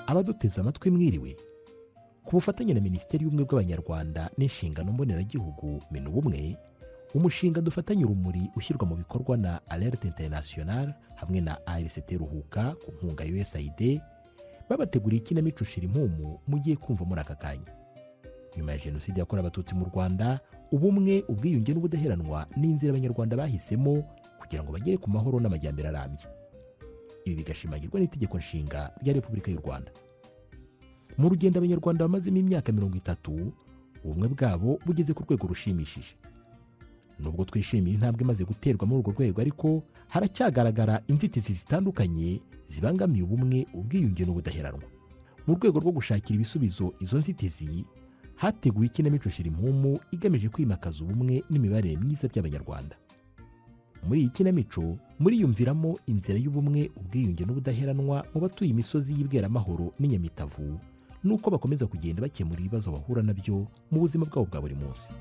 abaduteze amatwi mwiriwe. Ku bufatanye na Minisiteri y'Ubumwe bw'Abanyarwanda n'inshingano mboneragihugu Minubumwe, umushinga dufatanye urumuri ushyirwa mu bikorwa na Alerte International hamwe na ARCT Ruhuka ku nkunga ya USAID babateguriye ikinamico Shira Impumu mugiye kumva muri aka kanya. Nyuma ya Jenoside yakorewe Abatutsi mu Rwanda, ubumwe, ubwiyunge n'ubudaheranwa n'inzira Abanyarwanda bahisemo kugira ngo bagere ku mahoro n'amajyambere arambye. Ibi bigashimagirwa n'itegeko nshinga rya Repubulika y'u Rwanda. Mu rugendo Abanyarwanda bamazemo imyaka 30, ubumwe bwabo bugeze ku rwego rushimishije. Nubwo twishimiye intambwe imaze guterwa muri urwo rwego, ariko haracyagaragara inzitizi zitandukanye zibangamiye ubumwe, ubwiyunge n'ubudaheranwa. Mu rwego rwo gushakira ibisubizo izo nzitizi, hateguwe ikinamico Shira Impumu igamije kwimakaza ubumwe n'imibanire myiza by'Abanyarwanda. Muri iyi kinamico muriyumviramo inzira y'ubumwe, ubwiyunge n'ubudaheranwa mu batuye imisozi y'Ibweramahoro n'Inyamitavu, nuko bakomeza kugenda bakemura ibibazo bahura nabyo mu buzima bwabo bwa buri munsi.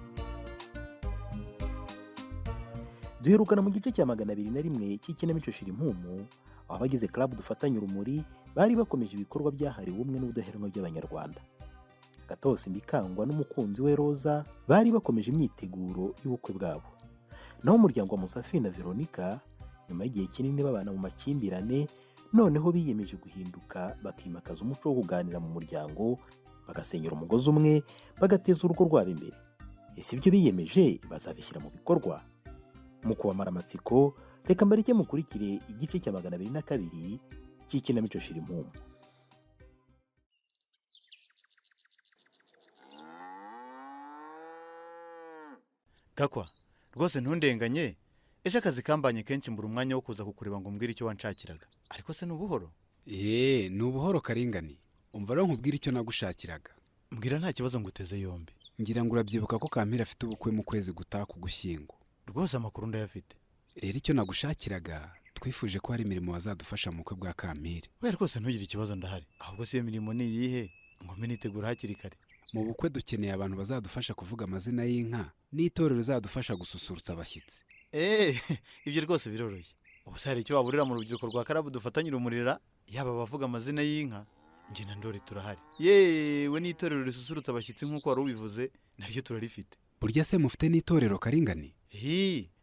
Duherukana mu gice cya 201 cy'ikinamico Shira Impumu, aho abagize club dufatanye urumuri bari bakomeje ibikorwa byahariwe ubumwe n'ubudaheranwa by'Abanyarwanda. Gatose Mbikangwa n'umukunzi we Roza bari bakomeje imyiteguro y'ubukwe bwabo. Naho umuryango wa Musafi na Veronica, nyuma y'igihe kinini babana mu makimbirane, noneho biyemeje guhinduka bakimakaza umuco wo kuganira mu muryango, bagasenyera umugozi umwe, bagateza urugo rwabo imbere. Ese ibyo biyemeje bazabishyira mu bikorwa? Mu kubamara amatsiko, reka mbareke mukurikire igice cya 202 cy'ikinamico Shira Impumu. Gakwa, rwose ntundenganye. Ejo akazi kambanye kenshi mbura umwanya wo kuza kukureba ngo mbwire icyo wanshakiraga. Ariko se n'ubuhoro? Ni ubuhoro Karingani. Umva rero nkubwire icyo nagushakiraga. Mbwira nta kibazo nguteze yombi. Ngira ngo urabyibuka ko Kampira afite ubukwe mu kwezi gutaha ku Gushyingo. Rwose amakuru ndayafite. Rero icyo nagushakiraga, twifuje ko hari imirimo bazadufasha mu bukwe bwa Kampira. We rwose ntugire ikibazo ndahari. Ahubwo se iyo mirimo ni iyihe? Ngo mbe nitegura hakiri kare. Mu bukwe dukeneye abantu bazadufasha kuvuga amazina y'inka n'itorero rizadufasha gususurutsa abashyitsi. Ibyo rwose biroroshye. Ubuse hari icyo waburira mu rubyiruko rwa Karabu dufatanye urumurira, yaba bavuga amazina y'inka, njye na Ndori turahari. Yewe n'itorero risusurutsa abashyitsi nk'uko wari ubivuze, naryo turarifite. Burya se mufite n'itorero Karingani?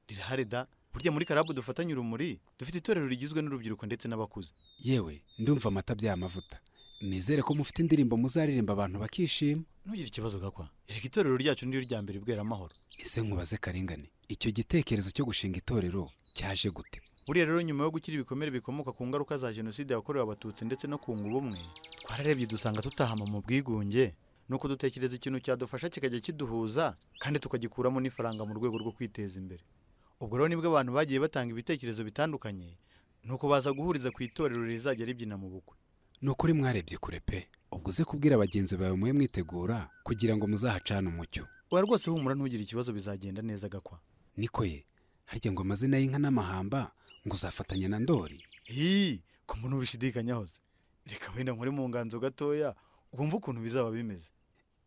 Rirahari da. Burya muri Karabu dufatanye urumuri dufite itorero rigizwe n'urubyiruko ndetse n'abakuze. Yewe ndumva amata by'amavuta. Nizere ko mufite indirimbo muzaririmba abantu bakishima. Ntugire ikibazo Gakwa. Erega itorero ryacu niryo rya mbere Ibweramahoro. Ese nkubaze Karingani, icyo gitekerezo cyo gushinga itorero cyaje gute? Buriya rero nyuma yo gukira ibikomere bikomoka ku ngaruka za Jenoside yakorewe Abatutsi ndetse no kunga ubumwe, twararebye dusanga tutahama mu bwigunge, nuko dutekereza ikintu cyadufasha kikajya kiduhuza kandi tukagikuramo n'ifaranga mu rwego rwo kwiteza imbere. Ubwo rero nibwo abantu bagiye batanga ibitekerezo bitandukanye, nuko baza guhuriza ku itorero rizajya ribyina mu bukwe. Nukuri mwarebye kure pe. Ubwo uze kubwira abagenzi bawe muye mwitegura kugira ngo muzahacane umucyo. Wa rwose humura ntugire ikibazo, bizagenda neza Gakwa. Niko ye, harya ngo amazina y'inka n'amahamba ngo uzafatanya na Ndori? Ko mbona ubishidikanyaho se. Reka wenda nkore mu nganzo gatoya, wumva ukuntu bizaba bimeze.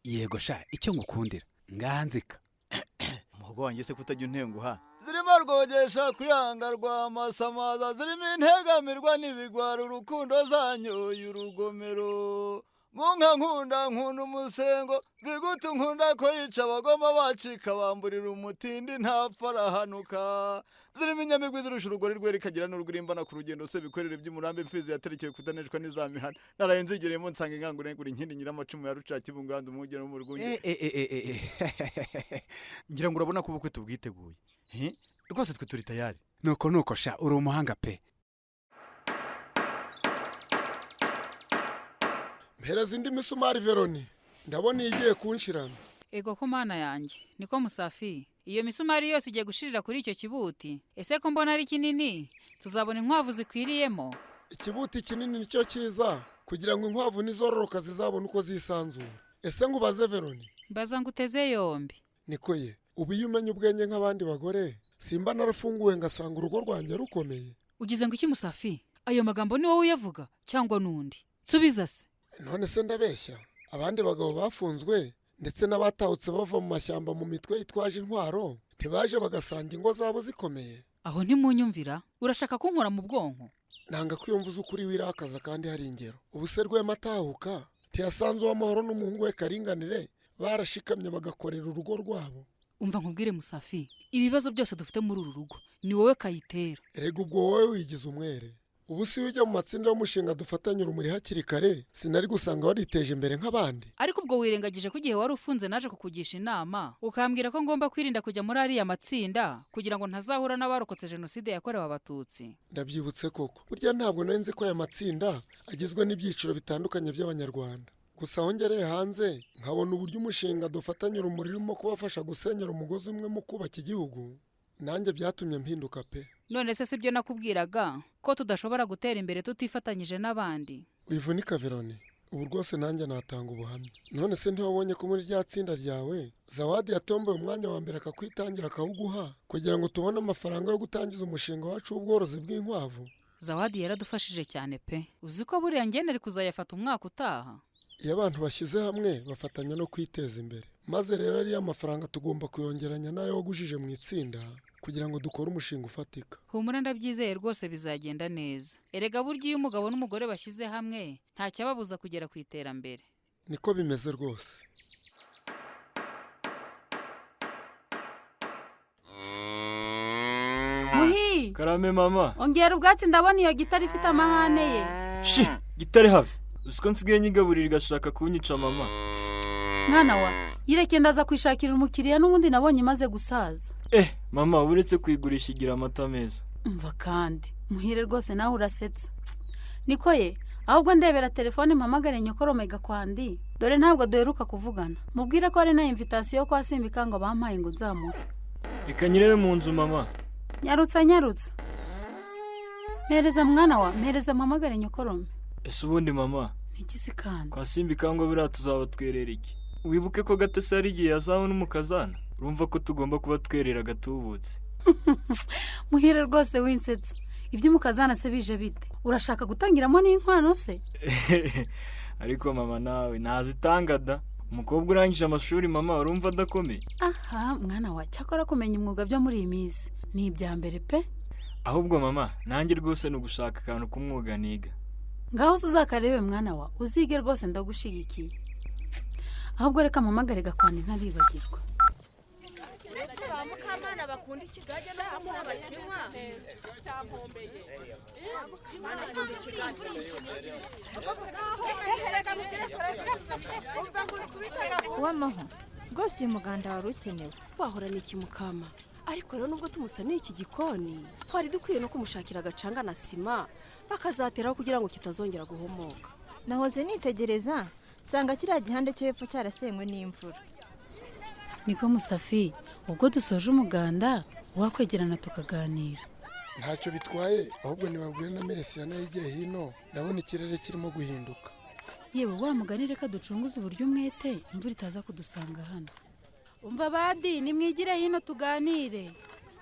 Yego sha, icyo ngukundira ngahanzika. Umuhogo wanjye se kutajya untenguha. Zirimo rwogesha kuyanga rw'amasamaza, zirimo integamirwa n'ibigwara, urukundo zanyoye urugomero. Munka nkunda umusengo, bigutu nkunda ko yica abagoma bacika bamburira umutindi ntapfa arahanuka. Zirimo inyamigwi zirusha urugori rwerekagira n'urugurimbana ku rugendo se bikorera iby'umurambi Mfizi yaterekeye kudaneshwa n'izamihana. Naraye nzigereyemo nsanga inkangure ngura inkindi nyiramacumu ya Rucaki bunganza umugera mu rwunge. Ngira ngo urabona ko ubukwe tubwiteguye. Rwose twe turi tayari. Nuko sha, uri umuhanga pe. Mpereza indi misumari Veroni, ndabona igiye kunshirana. Ego ko mana yanjye, niko Musafi. Iyo misumari yose igiye gushirira kuri icyo kibuti. Ese ko mbona ari kinini, tuzabona inkwavu zikwiriyemo? Ikibuti kinini nicyo cyiza kugira ngo inkwavu nizororoka zizabona uko zisanzura. Ese ngubaze Veroni? Mbaza nguteze yombi. Niko ye, ubu iyo umenye ubwenge nk'abandi bagore, simba narafunguwe ngasanga urugo rwanjye rukomeye. Ugize ngo iki Musafi? Ayo magambo ni wowe uyavuga cyangwa nundi? Subiza se. None se ndabeshya? Abandi bagabo bafunzwe ndetse n'abatahutse bava mu mashyamba mu mitwe yitwaje intwaro, ntibaje bagasanga ingo zabo zikomeye. Aho ntimunyumvira? Urashaka kunkora mu bwonko? nanga ko iyo mvuze ukuri wirakaza kandi hari ingero. Ubu se Rwema atahuka ntiyasanze uw'amahoro n'umuhungu we Karinganire barashikamye bagakorera urugo rwabo. Umva nkubwire Musafi, ibibazo byose dufite muri uru rugo ni wowe kayitera. Erega ubwo wowe wigize umwere. Ubu si ujya mu matsinda y'umushinga dufatanye urumuri hakiri kare, sinari gusanga wariteje imbere nk'abandi. Ariko ubwo wirengagije ko igihe wari ufunze naje kukugisha inama ukambwira ko ngomba kwirinda kujya muri ariya matsinda kugira ngo ntazahura n'abarokotse jenoside yakorewe abatutsi. Ndabyibutse koko. Burya ntabwo nari nzi ko aya matsinda agizwe n'ibyiciro bitandukanye by'abanyarwanda. Gusa aho ngereye hanze nkabona uburyo umushinga dufatanye urumuri urimo kubafasha gusenyera umugozi umwe mu kubaka igihugu, nanjye byatumye mpinduka pe. None se sibyo nakubwiraga ko tudashobora gutera imbere tutifatanyije n'abandi? Wivunika Veroni, ubu rwose nanjye natanga ubuhamya. None se ntiwabonye ko muri rya tsinda ryawe Zawadi yatomboye umwanya wa mbere akakwitangira akawuguha kugira ngo tubone amafaranga yo gutangiza umushinga wacu w'ubworozi bw'inkwavu? Zawadi yaradufashije cyane pe. Uzi ko buriya ngenera kuzayafata umwaka utaha. Iyo abantu bashyize hamwe bafatanya no kwiteza imbere. Maze rero ariya mafaranga tugomba kuyongeranya n'ayo wagujije mu itsinda kugira ngo dukore umushinga ufatika. Humura ndabyizeye rwose bizagenda neza. Erega burya iyo umugabo n'umugore bashyize hamwe nta cyababuza kugera ku iterambere. Niko bimeze rwose. Muhi! Karame mama. Ongera ubwatsi ndabona iyo gitari ifite amahane ye. Shi, gitari have. Usiko nsigaye nyigaburira igashaka kunyica mama. Mwana wa, yireke ndaza kwishakira umukiriya n'ubundi nabonye imaze gusaza. Mama uretse kwigurisha igira amata meza. Umva kandi, muhire rwose nawe urasetsa. Niko ye, ahubwo ndebera telefone mpamagare nyokorome gakwandi. Dore ntabwo duheruka kuvugana. Mubwire ko ari na invitation kwa Simbika ngo bampaye ngo nzamuke. Reka nyirebe mu nzu mama. Nyarutsa. Mpereza mwana wa, mpereza mpamagare nyokorome. Ese ubundi mama, Ikisi kandi. kwa Simbika ngo bira tuzabatwerera iki? Wibuke ko Gatese ari igihe yazabona umukazana. Urumva ko tugomba kuba twerera gatubutse. Muhire rwose winsetsa. Ibyo umukazana se bije bite? Urashaka gutangiramo n'inkwano se? Ariko mama nawe nazitanga da. Umukobwa urangije amashuri mama urumva adakomeye. Aha, mwana wa cyakora kumenya umwuga byo muri iyi minsi. Ni ibya mbere pe. Ahubwo mama, nanjye rwose no gushaka akantu kumwuga niga. Ngaho uzakarebe mwana wa, uzige rwose ndagushigikiye. Ahubwo reka mpamagare gakwandi ntaribagirwa. Uretse ba Mukamana bakunda ikigage no kumuha bakinywa. Wamaho rwose uyu muganda wari ukenewe. Wahora n'iki Mukama? Ariko rero nubwo tumusaniye iki gikoni twari dukwiye no kumushakira agacanga na sima bakazateraho kugira ngo kitazongera guhomoka. Nahoze nitegereza nsanga kiriya gihande cyo hepfo cyarasenywe n'imvura. Niko Musafi, ubwo dusoje umuganda wakwegerana tukaganira. Ntacyo bitwaye, ahubwo nibabwire na Meresiyana yigire hino, ndabona ikirere kirimo guhinduka. Yewe wamuganire ka ducunguze uburyo umwete imvura itaza kudusanga hano. Umva badi, nimwigire hino tuganire.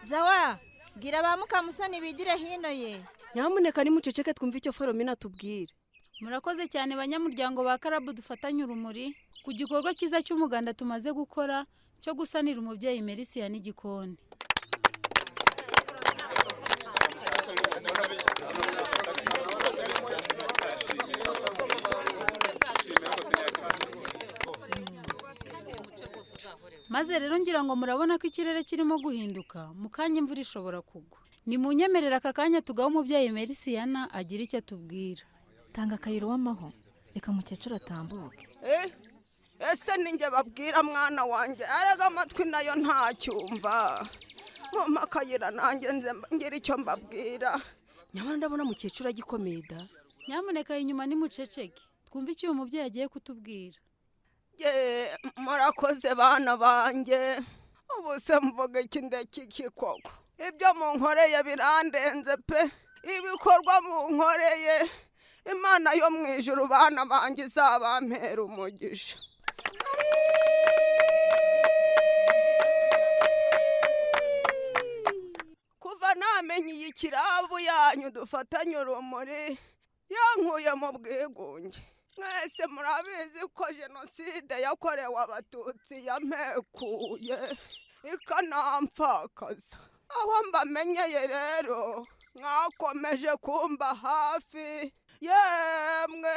Zawa, bwira ba Mukamusani bigire hino ye. Nyamuneka nimuceceke twumve icyo Foromina tubwira. Murakoze cyane banyamuryango ba Karabu dufatanye urumuri ku gikorwa cyiza cy'umuganda tumaze gukora cyo gusanira umubyeyi Merisiyana n'igikoni. Maze rero ngira ngo murabona ko ikirere kirimo guhinduka, mukanya imvura ishobora kugwa. Ni munyemerera aka kanya tugaho umubyeyi Merisiyana agira icyo atubwira. Tanga akayiro w'amaho, reka mukecuru atambuke. Ese ninjye babwira mwana wanjye, araga amatwi nayo ntacyumva. Mama akayira nanjye ngira icyo mbabwira. Nyamara ndabona mukecuru agikomeye da. Nyamuneka inyuma nimuceceke, twumve icyo uyu mubyeyi agiye kutubwira. Murakoze bana banjye. Ubu se mvuga iki ndeki koko. Ibyo munkoreye birandenze pe. Ibikorwa munkoreye. Imana yo mu ijuru bana banjye izabampera umugisha. Kuva namenye iyi kirabu yanyu dufatanye urumuri yankuye mu bwigunge. Mwese murabizi ko jenoside yakorewe abatutsi yampekuye ikanampfakaza. Aho mbamenyeye rero mwakomeje kumba hafi yemwe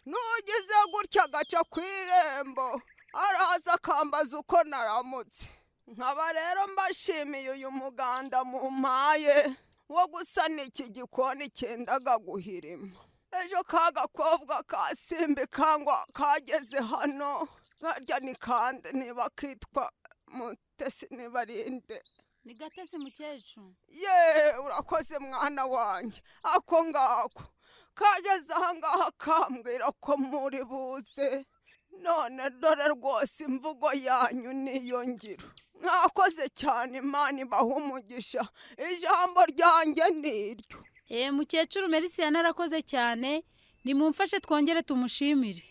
nugize gutya agaca ku irembo araza akambaza uko naramutse nkaba rero mbashimiye uyu muganda mumpaye wo gusana iki gikoni cyendaga guhirima ejo ka gakobwa kasimbika ngo kageze hano karya ni kande niba kitwa Mutesi nibarinde ni Gatesi mukecuru urakoze mwana wanjye ako ngako kageze aha ngaha kambwira ko muri buze none dore rwose imvugo yanyu niyo ngiro mwakoze cyane Imana ibaha umugisha ijambo ryanjye niryo mukecuru Merisiyana arakoze cyane nimumfashe twongere tumushimire.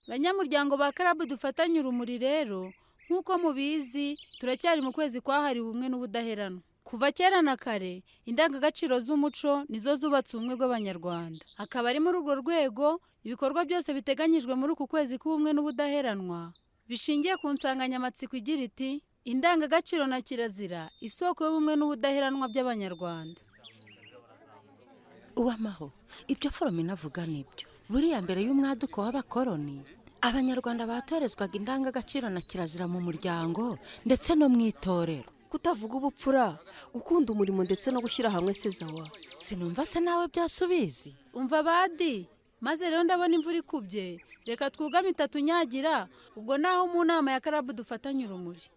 Banyamuryango ba Karabu dufatanye urumuri rero nk'uko mubizi turacyari mu kwezi kwahariwe ubumwe n'ubudaheranwa. Kuva kera na kare indangagaciro z'umuco nizo zubatse ubumwe bw'abanyarwanda. Akaba ari muri urwo rwego ibikorwa byose biteganyijwe muri uku kwezi k'ubumwe n'ubudaheranwa bishingiye ku nsanganyamatsiko igira iti indangagaciro na kirazira isoko y'ubumwe n'ubudaheranwa by'abanyarwanda. Uwamaho ibyo Foromina avuga nibyo. Buriya mbere y'umwaduko w'abakoroni abanyarwanda batorezwaga indangagaciro na kirazira mu muryango ndetse no mu itorero. Kutavuga ubupfura ukunda umurimo ndetse no gushyira hamwe sezawa sinumva se nawe byasubizi. Umva badi maze rero ndabona imvura ikubye reka twugame itatu nyagira ubwo naho mu nama ya Karabu dufatanye urumuri.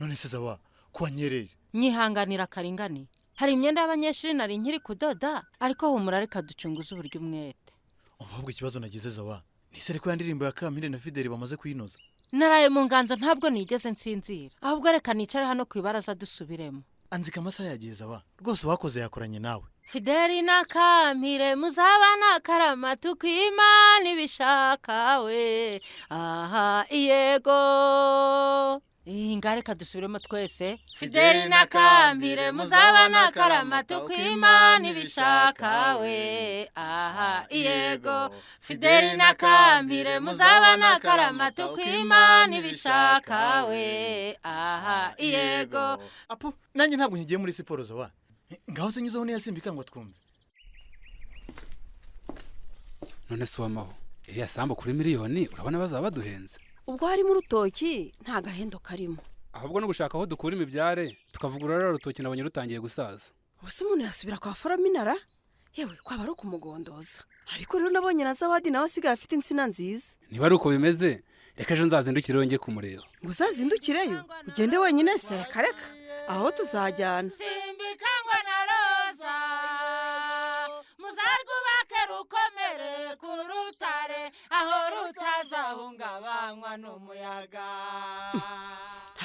None sezawa kwanyereye nyihanganira karingani hari imyenda y'abanyeshuri nari nkiri kudoda ariko humura reka ducunguze uburyo umwete. Umva ikibazo nagize zawa nisere ko yandirimbo ya Kamire na Fideli bamaze kuyinoza. Naraye mu nganzo ntabwo nigeze nsinzira ahubwo reka nicare hano ku ibaraza dusubiremo. Anzika amasaha yagiye zawa rwose wakoze yakoranye nawe. Fideli na Kamire muzabana karama tukimana ibishaka we aha yego ingareka dusubiremo twese. Fideli na Kamire muzabana karama tukimana ibishaka we aha yego. Fideli na Kamire muzabana karama tukimana ibishaka we aha yego. Apo nanjye ntabwo ngiye muri siporo zawa ngaho se nyuzaho niyasimbika ngo twumve. None se Uwamaho iriya sambu kuri miliyoni urabona bazaba baduhenze. Ubwo harimo urutoki nta gahendo karimo ahubwo no gushaka aho dukura imibyare tukavugurura rero urutoki nabonye rutangiye gusaza. Ubuse umuntu yasubira kwa Foromina yewe kwaba ari ukumugondoza. Ariko rero nabonye na Zawadi nawe asigaye afite insina nziza. Niba ari uko bimeze reka ejo nzazindukireyo njye kumureba. Ngo uzazindukireyo ugende wenyine se reka aho tuzajyana. Simbikangwa na Roza muzarwubake rukomere ku rutare aho rutazahungabanywa n'umuyaga.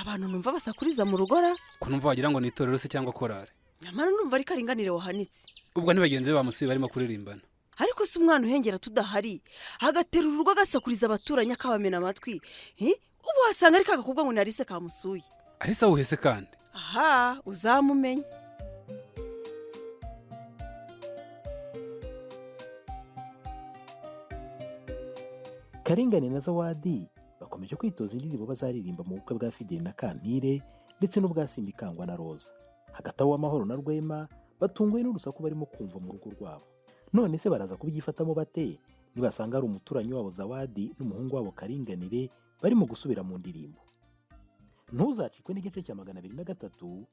Abantu numva basakuriza mu rugora ko numva wagira ngo ni itorero se cyangwa korari. Nyamara numva ari karinganire wahanitse. Ubwo ntibagenzi be bamusuye barimo kuririmbana. Ariko se umwana uhengera tudahari agatera urugo agasakuriza abaturanyi akabamena amatwi ubu wasanga ari kagakobwa ngo narise kamusuye. Arisa uhese kandi aha uzamumenya. Karingane na Zawadi bakomeje kwitoza indirimbo bazaririmba mu bukwe bwa Fideli na Kamire ndetse n'ubwa Simbikangwa na Roza. Hagati aho Amahoro na Rwema batunguwe n'urusaku barimo kumva mu rugo rwabo. None se baraza kubyifatamo bate nibasanga ari umuturanyi wabo Zawadi n'umuhungu wabo Karinganire barimo gusubira mu ndirimbo. Ntuzacikwe n'igice cya 203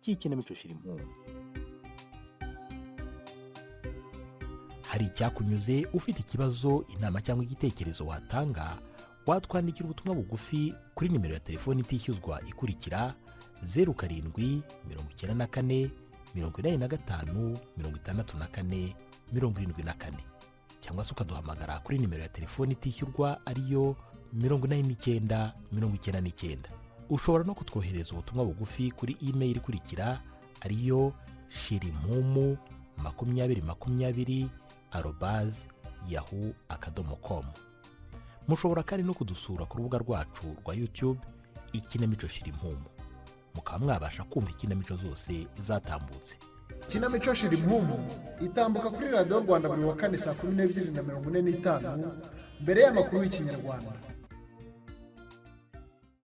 cy'ikinamico Shirimpungu. Hari icyakunyuze ufite ikibazo inama cyangwa igitekerezo watanga watwandikira ubutumwa bugufi kuri nimero ya telefoni itishyuzwa ikurikira 0794 85 64 74 cyangwa se ukaduhamagara kuri nimero ya telefoni itishyurwa ariyo 89 99. Ushobora no kutwohereza ubutumwa bugufi kuri email ikurikira ariyo shirimpumu2020@yahoo.com. Mushobora kandi no kudusura ku rubuga rwacu rwa YouTube ikinamico Shirimpumu. Mukaba mwabasha kumva ikinamico zose zatambutse. Ikinamico Shirimpumu itambuka kuri Radio Rwanda buri wa kane saa 12:45 mbere y'amakuru y'Ikinyarwanda.